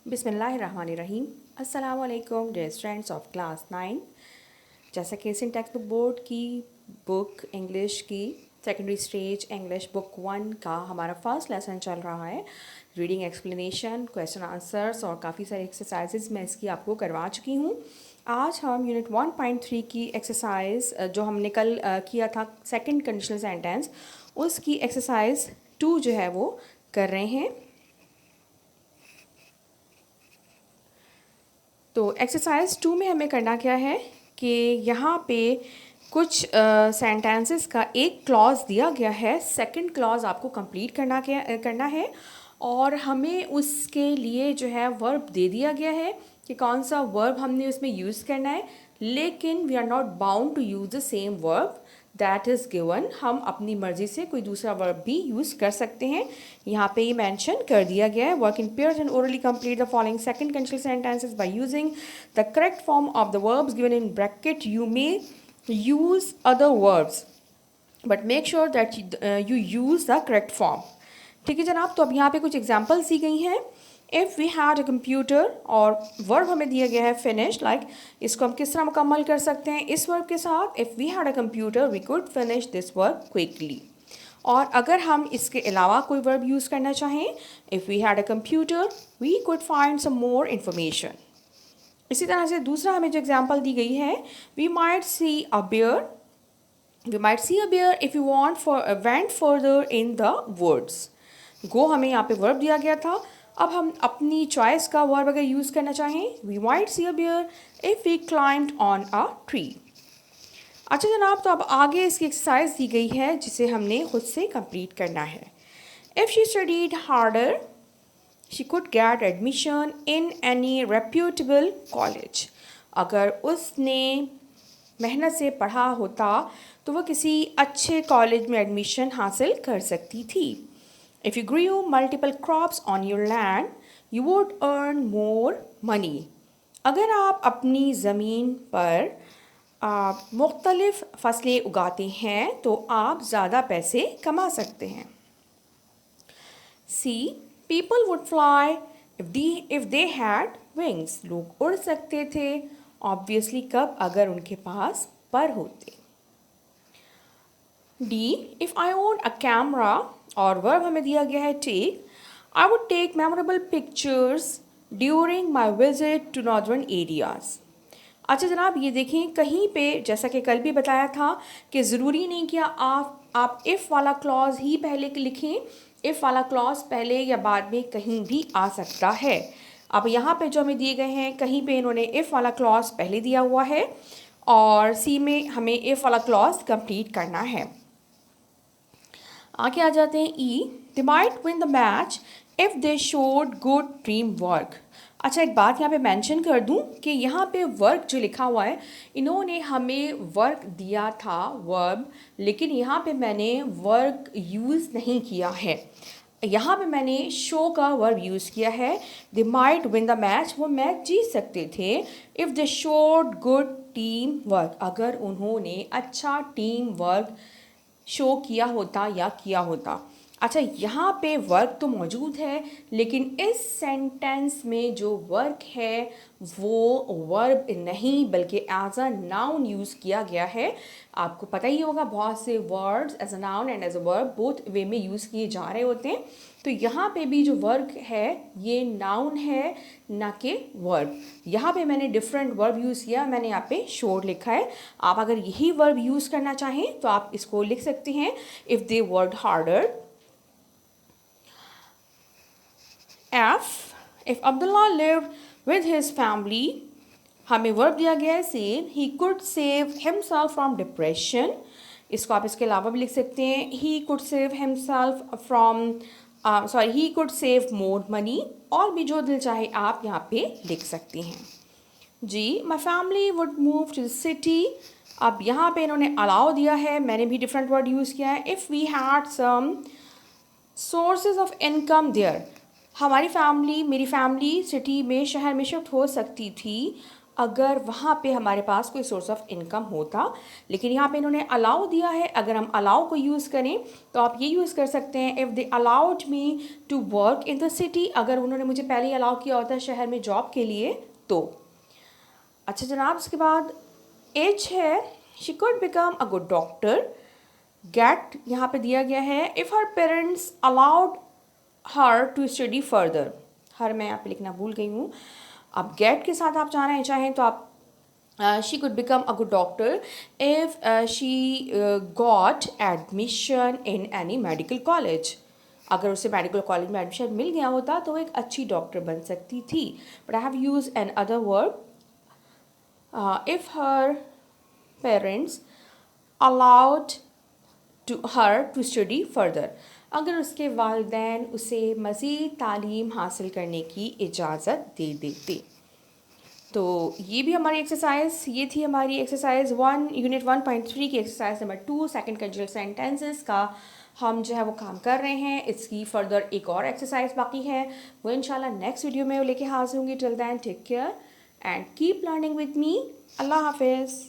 बिस्मिल्लाहिर्रहमानिर्रहीम। अस्सलामुअलैकुम dear students of class 9। जैसा कि इंडियन टेक्स्ट बुक बोर्ड की बुक इंग्लिश की सेकेंडरी स्टेज इंग्लिश बुक 1 का हमारा फर्स्ट लेसन चल रहा है, रीडिंग एक्सप्लेनेशन, क्वेश्चन आंसर्स और काफ़ी सारे एक्सरसाइजेज मैं इसकी आपको करवा चुकी हूँ। आज हम यूनिट 1.3 की एक्सरसाइज जो हमने कल किया था सेकंड कंडीशनल सेंटेंस, उसकी एक्सरसाइज 2 जो है वो कर रहे हैं। तो एक्सरसाइज 2 में हमें करना क्या है कि यहाँ पे कुछ सेंटेंसेस का एक क्लॉज दिया गया है, सेकंड क्लॉज आपको कंप्लीट करना है और हमें उसके लिए जो है वर्ब दे दिया गया है कि कौन सा वर्ब हमने उसमें यूज़ करना है, लेकिन we are not bound to use the same verb that is given. हम अपनी मर्ज़ी से कोई दूसरा वर्ब भी यूज़ कर सकते हैं। यहाँ पे ये मेंशन कर दिया गया है, work in pairs and orally complete the following second conditional sentences by using the correct form of the verbs given in bracket. You may use other verbs but make sure that you use the correct form. ठीक है जनाब, तो अब यहाँ पे कुछ examples दी गई हैं। If we had a computer और वर्ब हमें दिया गया है फिनिश, लाइक इसको हम किस तरह मुकम्मल कर सकते हैं इस वर्ब के साथ। If we had a computer we could finish this verb quickly. और अगर हम इसके अलावा कोई वर्ब यूज़ करना चाहें, if we had a computer we could find some more information. इसी तरह से दूसरा हमें जो एग्जाम्पल दी गई है, we might see a bear, we might see a bear if you want for went further in the woods। go हमें यहाँ पे वर्ब दिया गया था, अब हम अपनी चॉइस का वर्ब अगर यूज़ करना चाहें, we might see a bear if we climbed on a tree। अच्छा जनाब, तो अब आगे इसकी एक्सरसाइज दी गई है जिसे हमने खुद से कंप्लीट करना है। If she studied harder she could get admission in any reputable college. अगर उसने मेहनत से पढ़ा होता तो वह किसी अच्छे कॉलेज में एडमिशन हासिल कर सकती थी। If you grew multiple crops on your land you would earn more money. अगर आप अपनी ज़मीन पर मुख्तलिफ फसलें उगाते हैं तो आप ज़्यादा पैसे कमा सकते हैं। See people would fly if they had wings. लोग उड़ सकते थे ऑब्वियसली कब, अगर उनके पास पर होते। D if I own a camera और वर्ब हमें दिया गया है take, I would take memorable pictures during my visit to northern areas. अच्छा जनाब, ये देखें कहीं पे जैसा कि कल भी बताया था कि ज़रूरी नहीं कि आप इफ़ वाला क्लॉज ही पहले लिखें, इफ़ वाला क्लॉज पहले या बाद में कहीं भी आ सकता है। अब यहाँ पे जो हमें दिए गए हैं, कहीं पे इन्होंने इफ़ वाला क्लॉज पहले दिया हुआ है और सी में हमें इफ़ वाला क्लॉज कंप्लीट करना है। आगे आ जाते हैं E, they might win the match if they showed good teamwork. अच्छा एक बात यहाँ पे मेंशन कर दूँ कि यहाँ पे वर्क जो लिखा हुआ है, इन्होंने हमें वर्क दिया था वर्ब, लेकिन यहाँ पे मैंने वर्क यूज़ नहीं किया है। यहाँ पे मैंने शो का वर्ब यूज़ किया है। दे माइट विन द मैच, वो मैच जीत सकते थे। If they showed good team work, अगर उन्होंने अच्छा टीम वर्क शो किया होता या किया होता। अच्छा यहाँ पे वर्क तो मौजूद है, लेकिन इस सेंटेंस में जो वर्क है वो वर्ब नहीं बल्कि एज अ नाउन यूज़ किया गया है। आपको पता ही होगा बहुत से words as a noun and as a verb both way में यूज़ किए जा रहे होते हैं। तो यहाँ पे भी जो वर्क है ये नाउन है ना कि वर्ब। यहाँ पे मैंने डिफरेंट वर्ब यूज़ किया, मैंने यहाँ पे शोड लिखा है। आप अगर यही वर्ब यूज़ करना चाहें तो आप इसको लिख सकते हैं, if they worked harder. if Abdullah lived with his family, हमें वर्ब दिया गया है save, he could save himself from depression। इसको आप इसके अलावा भी लिख सकते हैं, he could save himself from he could save more money। और भी जो दिल चाहे आप यहाँ पे लिख सकते हैं। जी, my family would move to the city। अब यहाँ पे इन्होंने अलाउ दिया है, मैंने भी डिफरेंट वर्ड यूज़ किया है। if we had some sources of income there, हमारी फैमिली मेरी फैमिली सिटी में शहर में शिफ्ट हो सकती थी अगर वहाँ पे हमारे पास कोई सोर्स ऑफ इनकम होता, लेकिन यहाँ पे इन्होंने अलाउ दिया है। अगर हम अलाउ को यूज़ करें तो आप ये यूज़ कर सकते हैं, if they allowed me to work in the city, अगर उन्होंने मुझे पहले ही अलाउ किया होता है शहर में जॉब के लिए तो। अच्छा जनाब, उसके बाद एच है, she could become a good doctor. गेट यहाँ पे दिया गया है, if her parents allowed her to study further. Her मैं यहाँ पे लिखना भूल गई हूँ। अब गेट के साथ आप जाना चाहें तो आप she could become a good doctor if she got admission in any medical college. अगर उसे मेडिकल कॉलेज में एडमिशन मिल गया होता तो वो एक अच्छी डॉक्टर बन सकती थी। But I have use another word, if her parents allowed to her to study further, अगर उसके वालिदैन उसे मज़ीद तालीम हासिल करने की इजाज़त दे देते। तो ये भी हमारी एक्सरसाइज, ये थी हमारी एक्सरसाइज 1 यूनिट 1.3 की exercise number 2 second conjugate sentences का हम जो है वो काम कर रहे हैं। इसकी फर्दर एक और एक्सरसाइज बाकी है, वो इंशाल्लाह नेक्स्ट वीडियो में लेके हाजिर होंगी। Till then take care and keep learning with me. अल्लाह हाफिज़।